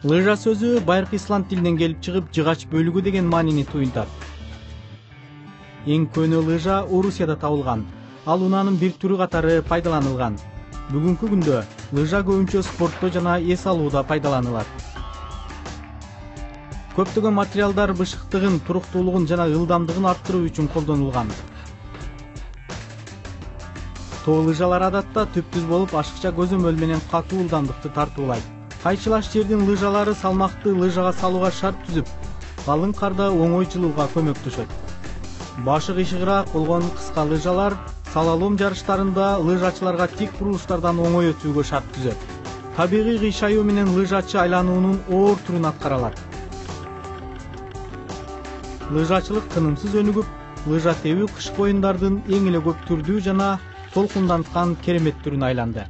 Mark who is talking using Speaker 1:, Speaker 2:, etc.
Speaker 1: Лыжа сөзү байыркы ислам тилинен келип чыгып, жыгач бөлүгү деген маанини туюнтат. Эң көөнө лыжа Орусияда табылган. Ал унаанын бир түрү катары пайдаланылган. Бүгүнкү күндө лыжа көбүнчө спортто жана эс алууда пайдаланылат. Көптөгөн материалдар бышыктыгын, туруктуулугун жана ылдамдыгын арттыруу үчүн колдонулган. Тоо лыжалар адатта түптүз болуп, ашыкча көзөмөл менен катуу ылдамдыкты тартуулайт. Кайчылаш жердин лыжалары салмакты лыжага салууга шарт түзүп, калың карда оңой жылууга көмөктөшөт. Башы кыйшыгыраак болгон кыска лыжалар салалом жарыштарында лыжачыларга тик бурулуштардан оңой өтүүгө шарт түзөт. Табигый кыйшаюу менен лыжачы айлануунун оор түрүн аткаралат. Лыжачылык тынымсыз өнүгүп, лыжа тебүү кышкы оюндардын эң эле көп түрдүү жана толкунданткан керемет түрүнө айланды.